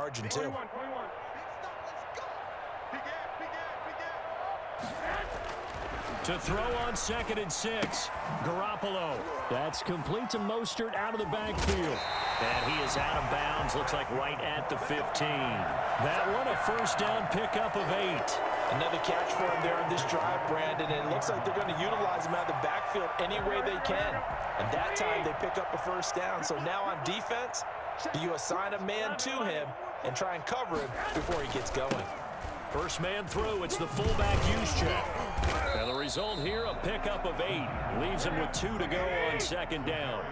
margin, too. To throw on 2nd and 6, Garoppolo. That's complete to Mostert out of the backfield. And he is out of bounds, looks like right at the 15. That one, a first down pickup of 8. Another catch for him there on this drive, Brandon, and it looks like they're going to utilize him out of the backfield any way they can. And that time they pick up a first down. So now on defense, do you assign a man to him and try and cover him before he gets going? First man through, it's the fullback use check. And the result here, a pickup of 8. Leaves him with 2 to go on 2nd down.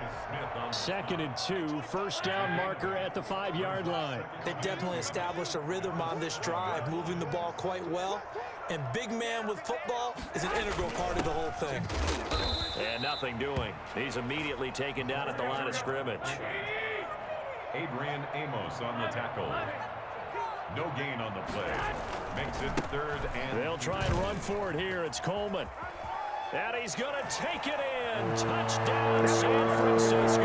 2nd and 2, first down marker at the 5-yard line. They definitely established a rhythm on this drive, moving the ball quite well. And big man with football is an integral part of the whole thing. And nothing doing. He's immediately taken down at the line of scrimmage. Adrian Amos on the tackle. No gain on the play. Makes it 3rd and... They'll try and run for it here. It's Coleman. And he's going to take it in. Touchdown, San Francisco.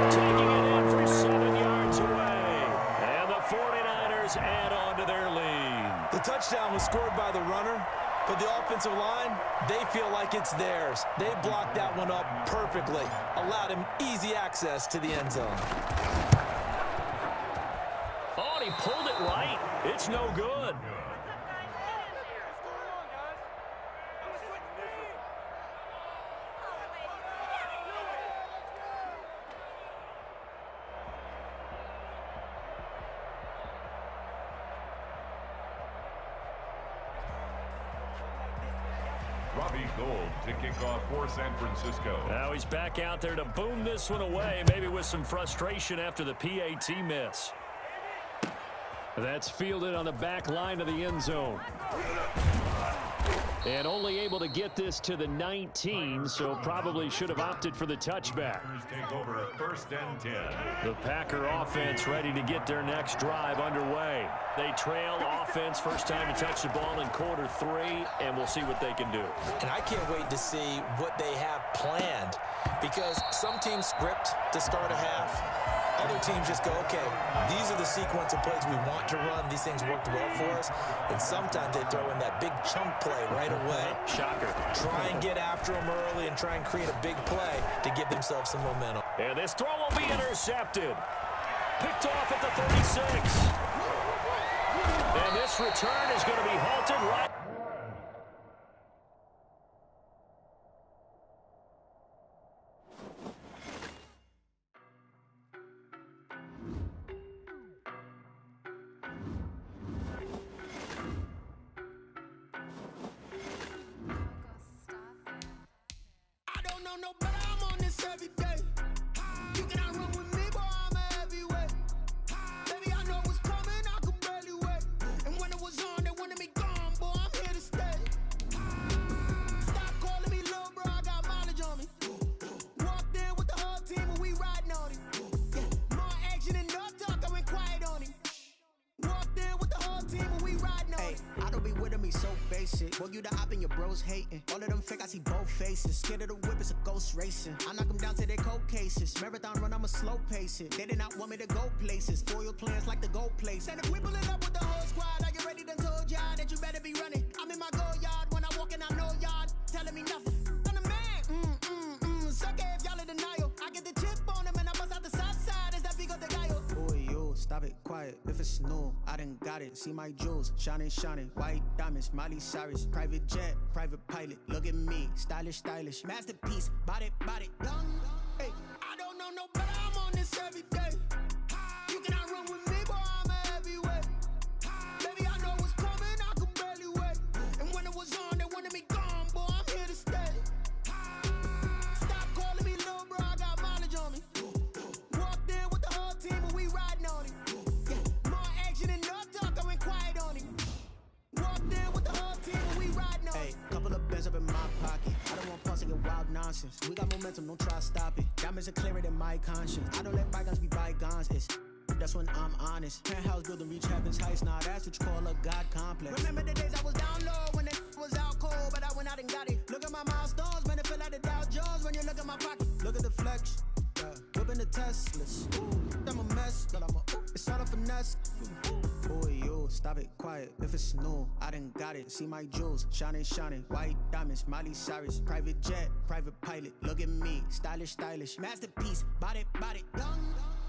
Taking it in from 7 yards away. And the 49ers add on to their lead. The touchdown was scored by the runner, but the offensive line, they feel like it's theirs. They blocked that one up perfectly. Allowed him easy access to the end zone. Oh, he pulled it right. It's no good. Robbie Gould to kick off for San Francisco. Now he's back out there to boom this one away, maybe with some frustration after the PAT miss. That's fielded on the back line of the end zone. And only able to get this to the 19, so probably should have opted for the touchback. Take over 1st and 10. The Packer offense ready to get their next drive underway. They trail offense, first time to touch the ball in Q3, and we'll see what they can do. And I can't wait to see what they have planned, because some teams script to start a half. Other teams just go, okay, these are the sequence of plays we want to run. These things worked well for us. And sometimes they throw in that big chunk play right away. Shocker. Try and get after them early and try and create a big play to give themselves some momentum. And this throw will be intercepted. Picked off at the 36. And this return is going to be halted right. No, but I'm on this every day. You cannot run with me, boy, I'm a heavyweight. Baby, I know what's coming, I could barely wait. And when it was on, they wanted me gone, boy, I'm here to stay. Stop calling me little bro, I got mileage on me. Walked in with the whole team and we riding on him. Yeah, more action and no talk, I went quiet on him. Walked in with the whole team and we riding on him. I don't be with him, he's so basic. Boy, you the op and your bros hating. All of them fake, I see both faces. Scared of the whip, it's a ghost racing. I knock them down to their cold cases. Marathon run, I'ma slow pace it. They did not want me to go places. Foil plans like the gold place. And if we pulling up with the whole squad, are you ready? Done told y'all that you better be running. I'm in my go yard when I walk in, I know y'all telling me nothing. I'm the man, suck it if y'all in denial. I get the chip on him and I bust out the south side. Is that big of the guy? Boy, you, stop it, quiet. If it's new, I done got it. See my jewels, shining, shining. White diamonds, Miley Cyrus. Private jet, private pilot. Look at me, stylish, stylish. Masterpiece, body, young. Hey, I don't know no better, I'm on this every day. You cannot run with me, boy, I'm a heavyweight. Baby, I know what's coming, I could barely wait. And when it was on, they wanted me gone, boy, I'm here to stay. Stop calling me little bro, I got mileage on me. Walked in with the whole team and we riding on him. Yeah, more action and no talk, I went quiet on him. Walked in with the whole team and we riding on him. Hey, couple of bands up in my pocket. I don't want pulse and get wild nonsense. We got momentum, don't try to stop it. Diamonds are clearer than my conscience. I don't let bygones be bygones. That's when I'm honest. Penthouse building, reach heaven's heights. Nah, that's what you call a God complex. Remember the days I was down low when it was out cold, but I went out and got it. Look at my milestones, man, it feel like the Dow Jones when you look at my pocket. Look at the flex. Whipping the Teslas. I'm a mess, but I'm a it's all a finesse. Boy, you stop it quiet. If it's new, I done got it. See my jewels, shining, shining. White diamonds, Miley Cyrus. Private jet, private pilot. Look at me, stylish, stylish. Masterpiece, body, body.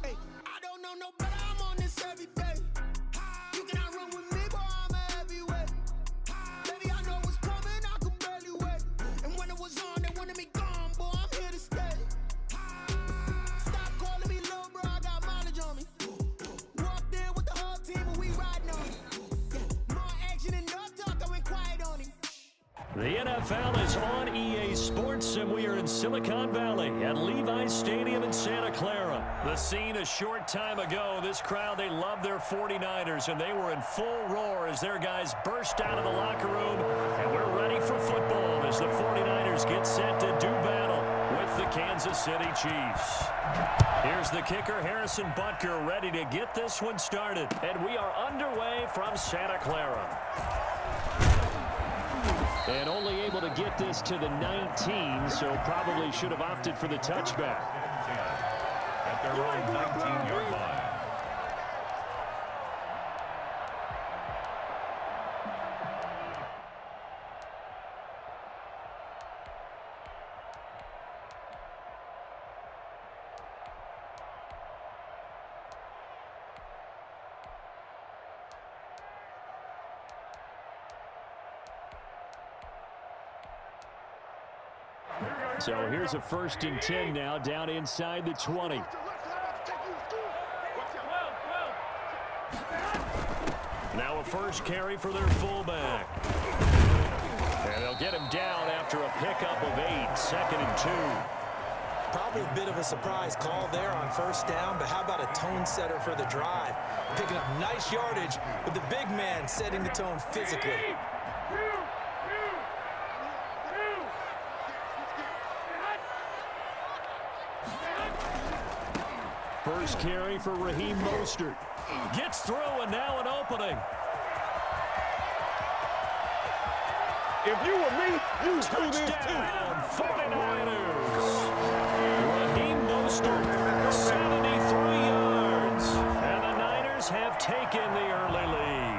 Hey, I don't know no better, I'm on this every day. You cannot run with me, boy, I'm a heavyweight. Baby, I know what's coming, I could barely wait. And when it was on, they wanted me gone, boy, I'm here to stay. Stop calling me little bro, I got mileage on me. Walked in with the whole team and we riding on it. More action and no talk, I went quiet on him. The NFL is on EA Sports, and we are in Silicon Valley at Levi's Stadium in Santa Clara. The scene a short time ago. This crowd, they love their 49ers, and they were in full roar as their guys burst out of the locker room. And we're ready for football as the 49ers get set to do battle with the Kansas City Chiefs. Here's the kicker, Harrison Butker, ready to get this one started. And we are underway from Santa Clara. And only able to get this to the 19, so probably should have opted for the touchback. At their own 19-yard line. So here's a 1st and 10 now, down inside the 20. Now a first carry for their fullback. And they'll get him down after a pickup of 8, 2nd and 2. Probably a bit of a surprise call there on 1st down, but how about a tone setter for the drive? Picking up nice yardage with the big man setting the tone physically. First carry for Raheem Mostert. Gets through, and now an opening. If you were me, you'd do this too. 49ers. Raheem Mostert, 73 yards. And the Niners have taken the early lead.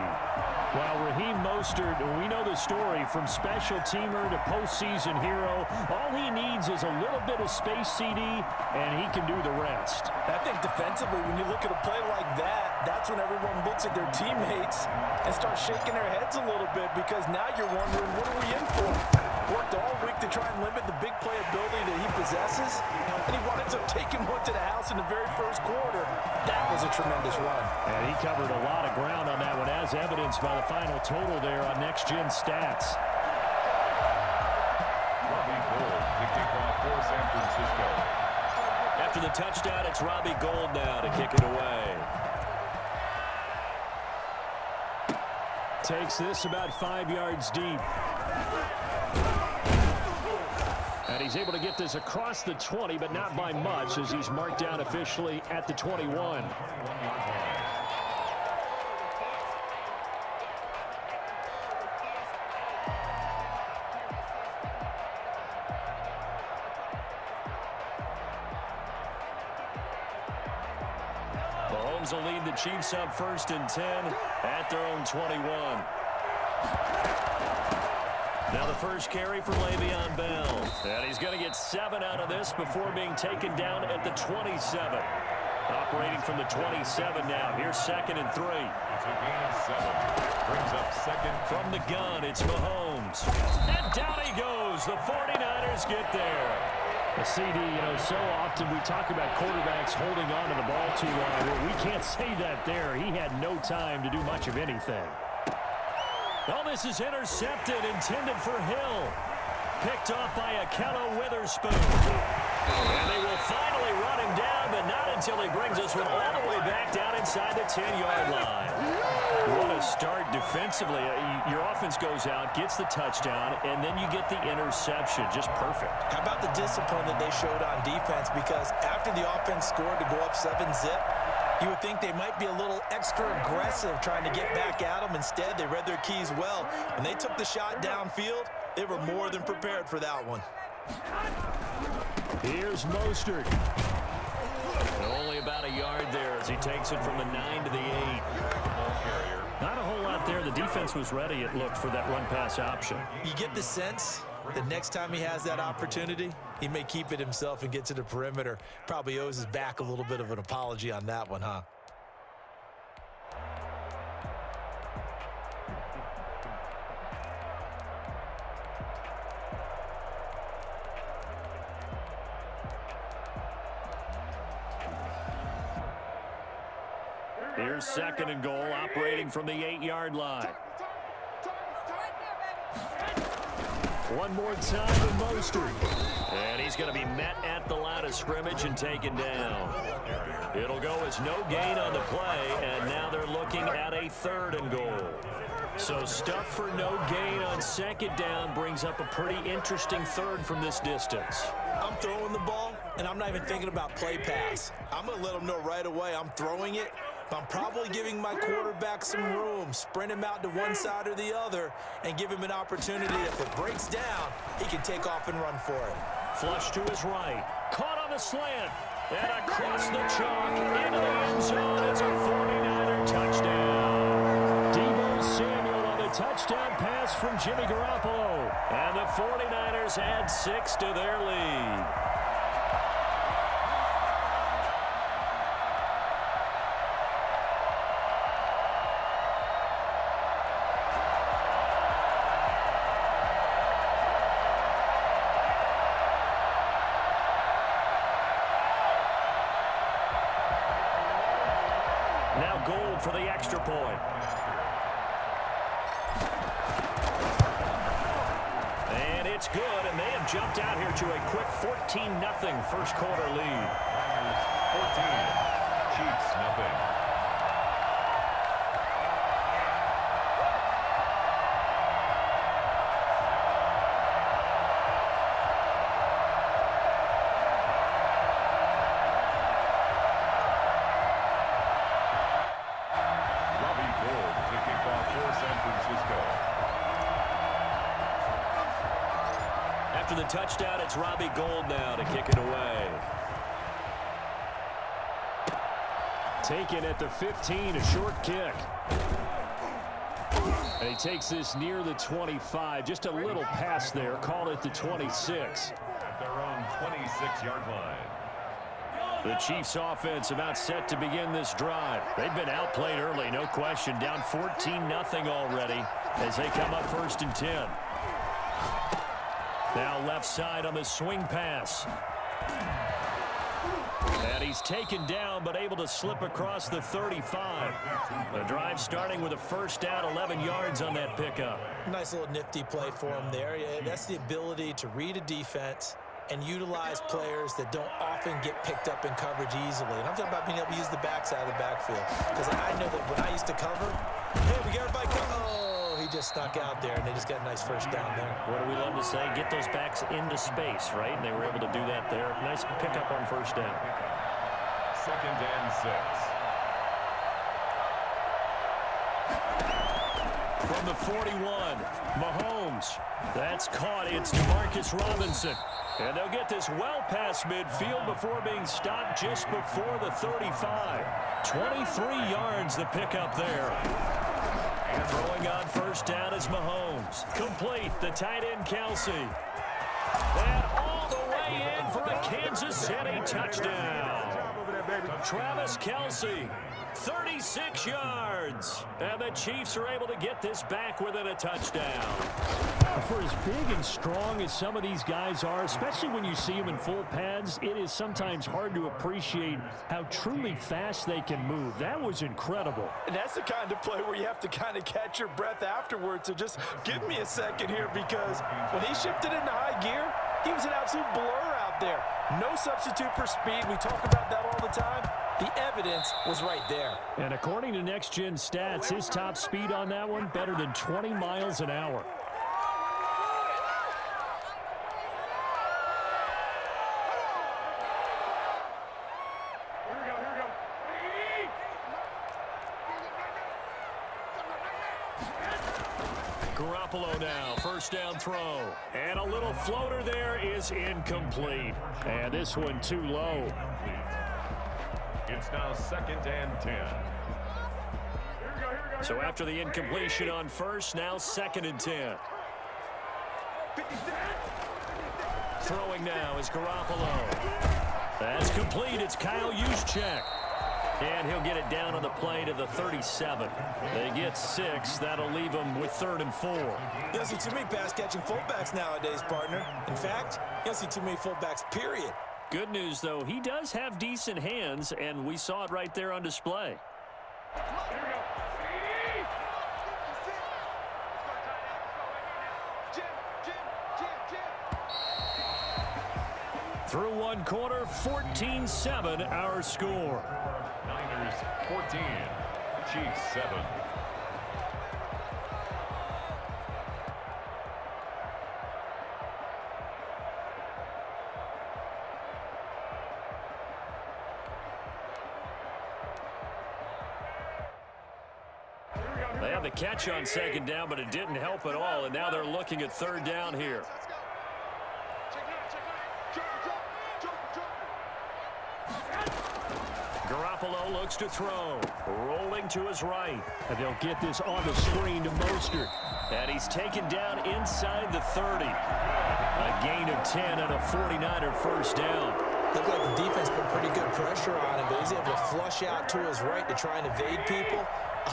While Raheem Mostert, we know the story, from special teamer to postseason hero. All he needs is a little bit of space, CD, and he can do the rest. I think defensively, when you look at a play like that, that's when everyone looks at their teammates and starts shaking their heads a little bit, because now you're wondering, what are we in for? Worked all week to try and limit the big play ability that he possesses, and he winds up taking one to the house in the very first quarter. That was a tremendous run. And he covered a lot of ground on that one, as evidenced by the final total there on Next Gen Stats. Robbie Gould kicking off for San Francisco. After the touchdown, it's Robbie Gould now to kick it away. Takes this about 5 yards deep. And he's able to get this across the 20, but not by much, as he's marked down officially at the 21. Mahomes will lead the Chiefs up 1st and 10 at their own 21. Now the first carry for Le'Veon Bell. And he's going to get 7 out of this before being taken down at the 27. Operating from the 27 now. Here's 2nd and 3. It's a gain of 7. Brings up 2nd. From the gun, it's Mahomes. And down he goes. The 49ers get there. The CD, so often we talk about quarterbacks holding on to the ball too long. Well, we can't say that there. He had no time to do much of anything. Oh, this is intercepted, intended for Hill. Picked off by Akello Witherspoon. And they will finally run him down, but not until he brings us one all the way back down inside the 10-yard line. What a start defensively. Your offense goes out, gets the touchdown, and then you get the interception. Just perfect. How about the discipline that they showed on defense? Because after the offense scored to go up 7-zip, you would think they might be a little extra aggressive trying to get back at them. Instead, they read their keys well. When they took the shot downfield, they were more than prepared for that one. Here's Mostert. a yard there as he takes it from the 9 to the 8. Not a whole lot there. The defense was ready, it looked, for that run-pass option. You get the sense that next time he has that opportunity, he may keep it himself and get to the perimeter. Probably owes his back a little bit of an apology on that one, huh? Here's 2nd and goal, operating from the 8-yard line. One more time with Mostert. And he's going to be met at the line of scrimmage and taken down. It'll go as no gain on the play, and now they're looking at a 3rd and goal. So stuff for no gain on 2nd down brings up a pretty interesting 3rd from this distance. I'm throwing the ball, and I'm not even thinking about play pass. I'm going to let them know right away I'm throwing it. I'm probably giving my quarterback some room, sprint him out to one side or the other, and give him an opportunity. If it breaks down, he can take off and run for it. Flush to his right. Caught on the slant. And across the chalk into the end zone. It's a 49er touchdown. Deebo Samuel on the touchdown pass from Jimmy Garoppolo. And the 49ers add 6 to their lead. Now Gold for the extra point. And it's good, and they have jumped out here to a quick 14-0 first quarter lead. 14, Chiefs nothing. After the touchdown, it's Robbie Gould now to kick it away. Taken at the 15, a short kick. And he takes this near the 25. Just a little pass there. Call it the 26. At their own 26-yard line. The Chiefs offense about set to begin this drive. They've been outplayed early, no question. Down 14-0 already as they come up 1st and 10. Now left side on the swing pass. And he's taken down but able to slip across the 35. The drive starting with a 1st down, 11 yards on that pickup. Nice little nifty play for him there. That's the ability to read a defense and utilize players that don't often get picked up in coverage easily. And I'm talking about being able to use the backside of the backfield. Because I know that when I used to cover, hey, we got everybody covered. Oh, he just snuck out there, and they just got a nice 1st down there. What do we love to say? Get those backs into space, right? And they were able to do that there. Nice pickup on 1st down. 2nd and 6. From the 41, Mahomes. That's caught. It's DeMarcus Robinson. And they'll get this well past midfield before being stopped just before the 35. 23 yards the pickup there. And throwing on 1st down is Mahomes. Complete, the tight end Kelsey. And all the way in for a Kansas City touchdown. Travis Kelsey, 36 yards. And the Chiefs are able to get this back within a touchdown. For as big and strong as some of these guys are, especially when you see them in full pads, it is sometimes hard to appreciate how truly fast they can move. That was incredible. And that's the kind of play where you have to kind of catch your breath afterwards. So just give me a second here, because when he shifted into high gear, he was an absolute blur out there. No substitute for speed. We talk about that all the time. The evidence was right there. And according to Next Gen Stats, his top speed on that one, better than 20 miles an hour. Garoppolo now, 1st down throw. And a little floater there is incomplete. And this one too low. It's now 2nd and 10. So after the incompletion on first, now 2nd and 10. Throwing now is Garoppolo. That's complete. It's Kyle Juszczyk. And he'll get it down on the play to the 37. They get 6. That'll leave them with 3rd and 4. You don't see too many pass-catching fullbacks nowadays, partner. In fact, you don't see too many fullbacks, period. Good news, though, he does have decent hands, and we saw it right there on display. Through one quarter, 14-7 our score. Niners 14, Chiefs 7. They had the catch on 2nd down, but it didn't help at all, and now they're looking at 3rd down here. Garoppolo looks to throw. Rolling to his right. And they'll get this on the screen to Mostert. And he's taken down inside the 30. A gain of 10 and a 49er first down. Looked like the defense put pretty good pressure on him, but he's able to flush out to his right to try and evade people.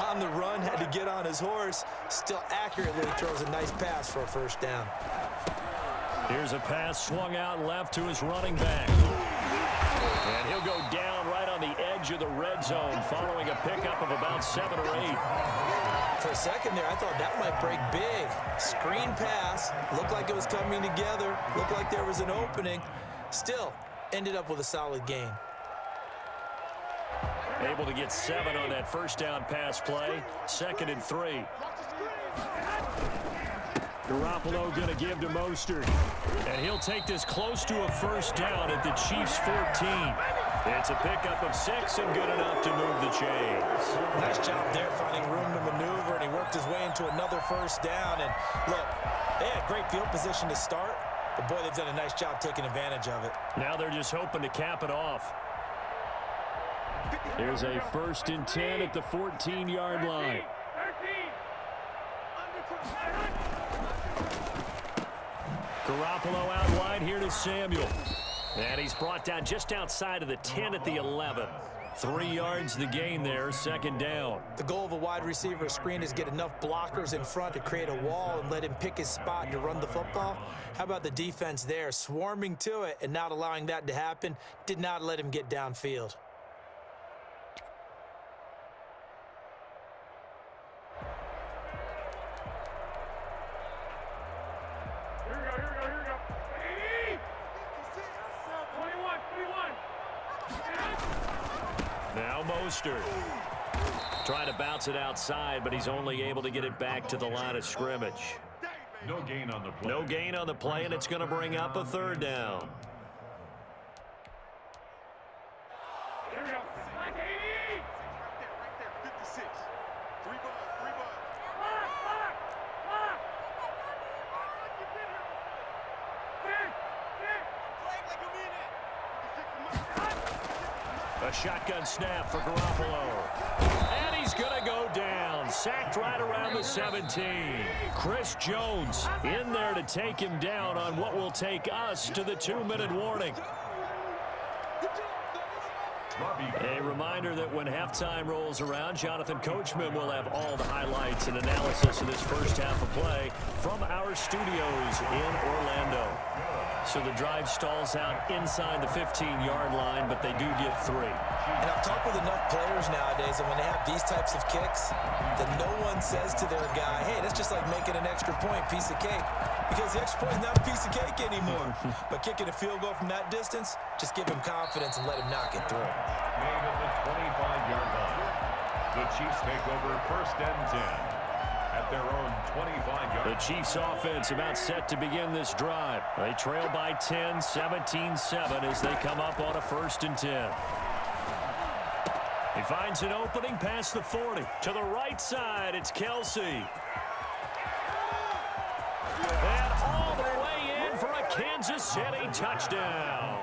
On the run, had to get on his horse. Still accurately throws a nice pass for a first down. Here's a pass swung out left to his running back. And he'll go down right on the edge of the red zone following a pickup of about 7 or 8. For a second there, I thought that might break big. Screen pass. Looked like it was coming together. Looked like there was an opening. Still, ended up with a solid gain. Able to get 7 on that first down pass play. 2nd and 3. Garoppolo going to give to Mostert. And he'll take this close to a first down at the Chiefs' 14. It's a pickup of 6 and good enough to move the chains. Nice job there finding room to maneuver, and he worked his way into another first down. And look, they had great field position to start, but boy, they've done a nice job taking advantage of it. Now they're just hoping to cap it off. Here's a 1st and 10 at the 14-yard line. Garoppolo out wide here to Samuel. And he's brought down just outside of the 10 at the 11. 3 yards the gain there, 2nd down. The goal of a wide receiver screen is get enough blockers in front to create a wall and let him pick his spot to run the football. How about the defense there, swarming to it and not allowing that to happen? Did not let him get downfield. Now Mostert trying to bounce it outside, but he's only able to get it back to the line of scrimmage. No gain on the play. No gain on the play, and it's going to bring up a 3rd down. A shotgun snap for Garoppolo. And he's going to go down. Sacked right around the 17. Chris Jones in there to take him down on what will take us to the 2-minute warning. A reminder that when halftime rolls around, Jonathan Coachman will have all the highlights and analysis of this first half of play from our studios in Orlando. So the drive stalls out inside the 15-yard line, but they do get 3. And I've talked with enough players nowadays, and when they have these types of kicks, that no one says to their guy, hey, that's just like making an extra point, piece of cake. Because the extra point is not a piece of cake anymore. But kicking a field goal from that distance, just give him confidence and let him knock it through. Made at the 25-yard line. The Chiefs take over 1st and 10 at their own 25-yard line. The Chiefs offense about set to begin this drive. They trail by 10, 17-7 as they come up on a 1st and 10. He finds an opening past the 40. To the right side, it's Kelsey. And all the way in for a Kansas City touchdown.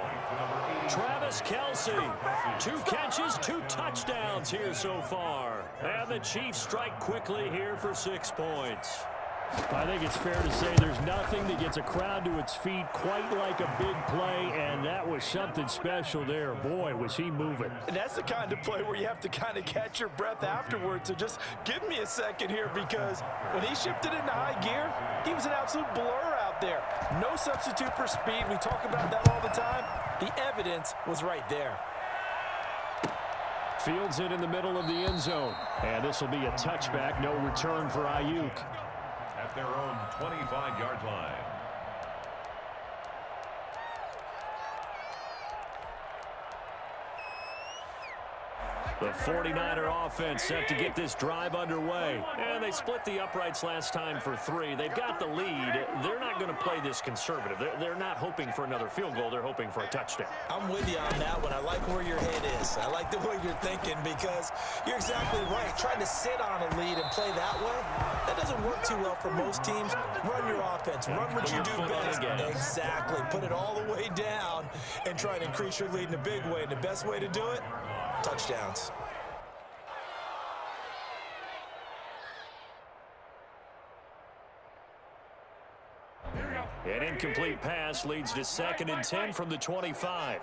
Travis Kelce, 2 catches, 2 touchdowns here so far. And the Chiefs strike quickly here for 6 points. I think it's fair to say there's nothing that gets a crowd to its feet quite like a big play, and that was something special there. Boy, was he moving. And that's the kind of play where you have to kind of catch your breath afterwards. So just give me a second here, because when he shifted into high gear, he was an absolute blur out there. No substitute for speed. We talk about that all the time. The evidence was right there. Fields it in the middle of the end zone. And this will be a touchback, no return for Ayuk. At their own 25-yard line. The 49er offense set to get this drive underway. And they split the uprights last time for 3. They've got the lead. They're not going to play this conservative. They're not hoping for another field goal. They're hoping for a touchdown. I'm with you on that one. I like where your head is. I like the way you're thinking, because you're exactly right. Trying to sit on a lead and play that way, that doesn't work too well for most teams. Run your offense. Run what you do best. Exactly. Put it all the way down and try to increase your lead in a big way. And the best way to do it, touchdowns. An incomplete pass leads to 2nd and 10 from the 25.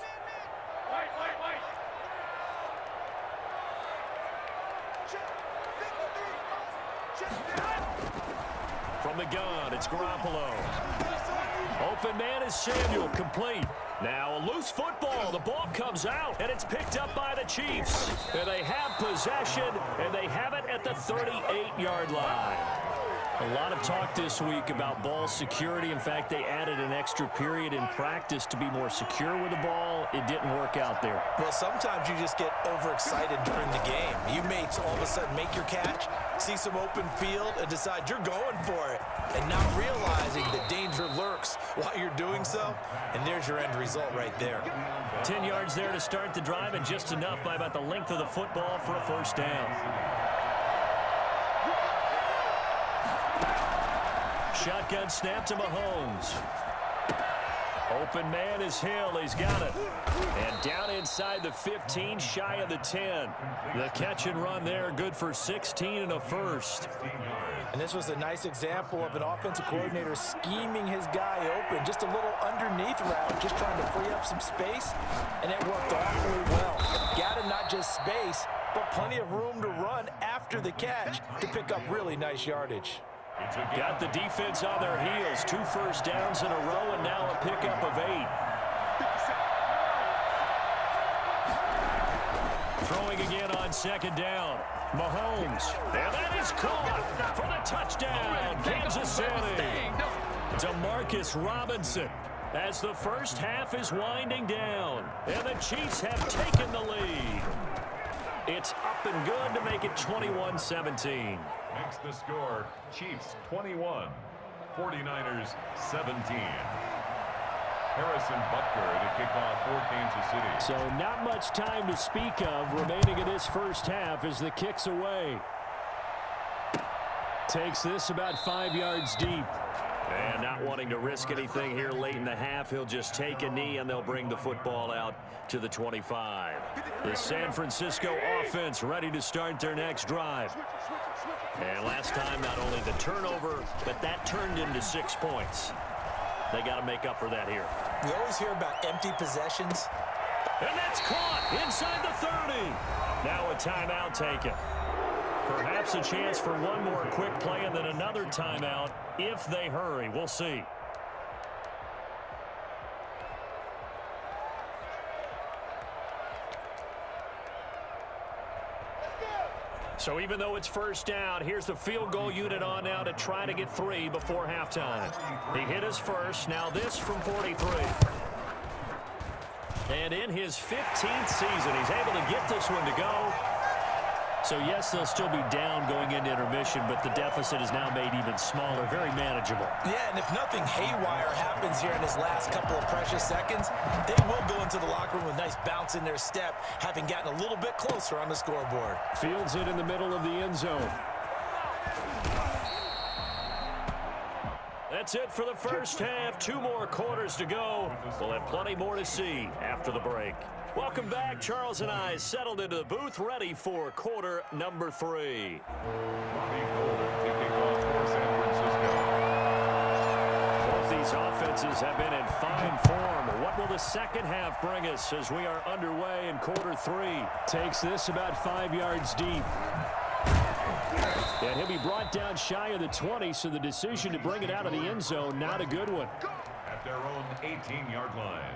From the gun, it's Garoppolo. Open man is Samuel, complete. Now a loose football. The ball comes out, and it's picked up by the Chiefs. And they have possession, and they have it at the 38-yard line. A lot of talk this week about ball security. In fact, they added an extra period in practice to be more secure with the ball. It didn't work out there. Well, sometimes you just get overexcited during the game. You may all of a sudden make your catch, see some open field, and decide you're going for it, and not realizing the danger lurks while you're doing so. And there's your end result right there. 10 yards there to start the drive, and just enough by about the length of the football for a first down. Shotgun snap to Mahomes. Open man is Hill. He's got it. And down inside the 15, shy of the 10. The catch and run there, good for 16 and a first. And this was a nice example of an offensive coordinator scheming his guy open. Just a little underneath route, just trying to free up some space, and it worked awfully well. Got him not just space, but plenty of room to run after the catch to pick up really nice yardage. Got the defense on their heels. 2 first downs in a row, and now a pickup of 8. Throwing again on 2nd down. Mahomes. And that is caught for the touchdown. Kansas City. DeMarcus Robinson as the first half is winding down. And the Chiefs have taken the lead. It's up and good to make it 21-17. Makes the score Chiefs 21, 49ers 17. Harrison Butker to kick off for Kansas City. So not much time to speak of remaining in this first half as the kick's away. Takes this about 5 yards deep. And not wanting to risk anything here late in the half, he'll just take a knee and they'll bring the football out to the 25. The San Francisco offense ready to start their next drive. And last time, not only the turnover, but that turned into 6 points. They got to make up for that here. We always hear about empty possessions. And that's caught inside the 30. Now a timeout taken. Perhaps a chance for one more quick play and then another timeout if they hurry. We'll see. So even though it's first down, here's the field goal unit on now to try to get 3 before halftime. He hit his first. Now this from 43. And in his 15th season, he's able to get this one to go. So, yes, they'll still be down going into intermission, but the deficit is now made even smaller, very manageable. Yeah, and if nothing haywire happens here in his last couple of precious seconds, they will go into the locker room with a nice bounce in their step, having gotten a little bit closer on the scoreboard. Fields it in the middle of the end zone. That's it for the first half. 2 more quarters to go. We'll have plenty more to see after the break. Welcome back. Charles and I settled into the booth, ready for quarter number 3. Both these offenses have been in fine form. What will the second half bring us as we are underway in quarter 3? Takes this about 5 yards deep. And he'll be brought down shy of the 20, so the decision to bring it out of the end zone, not a good one. At their own 18-yard line.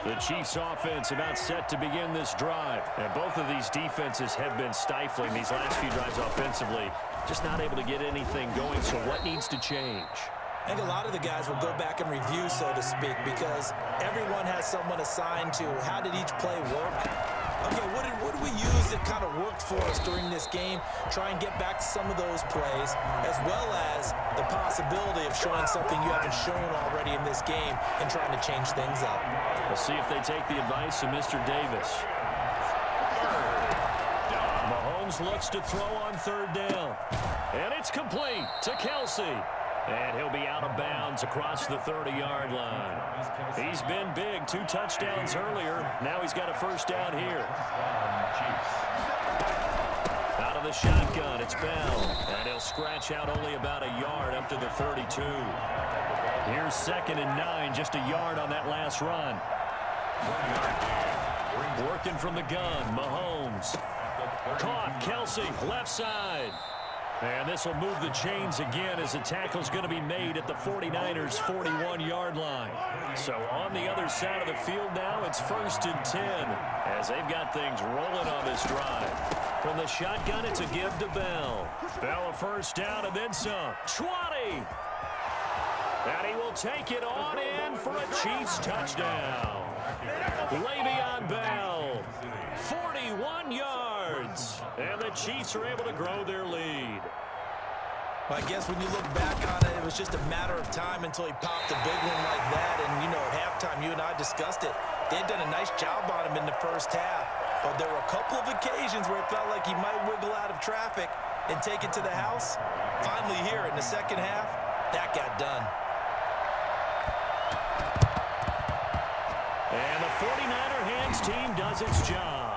The Chiefs offense about set to begin this drive. And both of these defenses have been stifling these last few drives offensively. Just not able to get anything going, so what needs to change? I think a lot of the guys will go back and review, so to speak, because everyone has someone assigned to how did each play work. Okay, what did we use that kind of worked for us during this game? Try and get back to some of those plays, as well as the possibility of showing something you haven't shown already in this game and trying to change things up. We'll see if they take the advice of Mr. Davis. Mahomes looks to throw on 3rd down. And it's complete to Kelsey. And he'll be out of bounds across the 30-yard line. He's been big, 2 touchdowns earlier. Now he's got a first down here. Out of the shotgun, it's Bell. And he'll scratch out only about a yard up to the 32. Here's 2nd and 9, just a yard on that last run. Working from the gun, Mahomes. Caught, Kelsey, left side. And this will move the chains again as the tackle's going to be made at the 49ers' 41-yard line. So on the other side of the field now, it's 1st and 10 as they've got things rolling on this drive. From the shotgun, it's a give to Bell. Bell a first down and then some. 20! And he will take it on in for a Chiefs touchdown. Le'Veon Bell, 41 yards. And the Chiefs are able to grow their lead. Well, I guess when you look back on it, it was just a matter of time until he popped a big one like that. And, you know, at halftime, you and I discussed it. They'd done a nice job on him in the first half. But there were a couple of occasions where it felt like he might wiggle out of traffic and take it to the house. Finally here in the second half, that got done. And the 49er hands team does its job.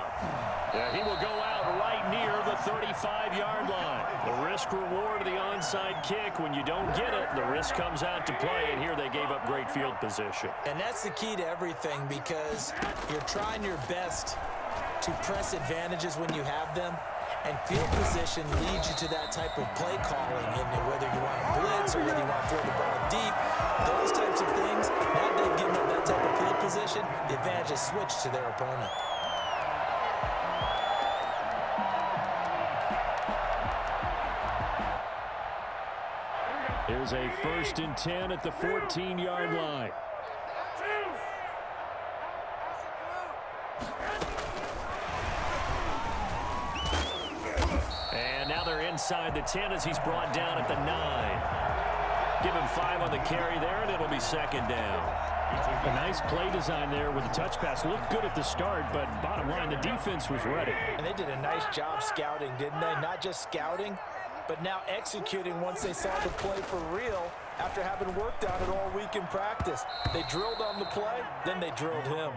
He will go out right near the 35-yard line. The risk reward of the onside kick. When you don't get it, the risk comes out to play, and here they gave up great field position. And that's the key to everything, because you're trying your best to press advantages when you have them, and field position leads you to that type of play calling. And whether you want to blitz or whether you want to throw the ball deep, those types of things, now they've given up that type of field position, the advantage is switched to their opponent. Here's a 1st and 10 at the 14-yard line. And now they're inside the 10 as he's brought down at the 9. Give him 5 on the carry there, and it'll be 2nd down. A nice play design there with the touch pass. Looked good at the start, but bottom line, the defense was ready. And they did a nice job scouting, didn't they? Not just scouting, but now executing once they saw the play for real after having worked on it all week in practice. They drilled on the play, then they drilled him.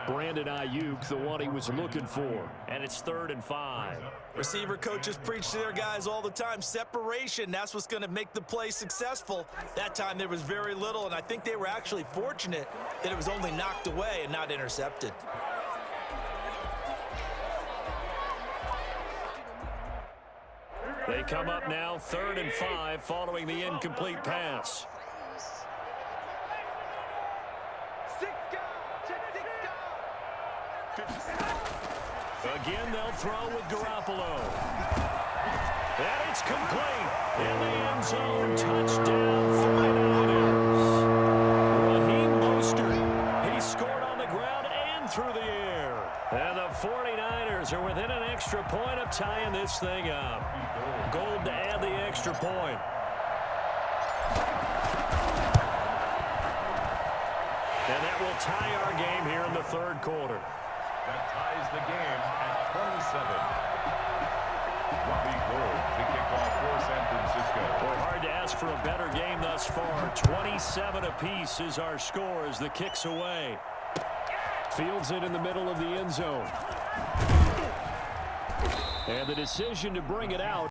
Brandon Ayuk, the one he was looking for. And it's 3rd and 5. Receiver coaches preach to their guys all the time. Separation, that's what's going to make the play successful. That time there was very little, and I think they were actually fortunate that it was only knocked away and not intercepted. They come up now 3rd and 5 following the incomplete pass. Again, they'll throw with Garoppolo. And it's complete. In the end zone, touchdown 49ers. Raheem Mostert. He scored on the ground and through the air. And the 49ers are within an extra point of tying this thing up. Gold to add the extra point. And that will tie our game here in the 3rd quarter. That ties the game at 27. Robbie Gould to kick off for San Francisco. Well, hard to ask ask for a better game thus far. 27 apiece is our score as the kick's away. Fields it in the middle of the end zone. And the decision to bring it out.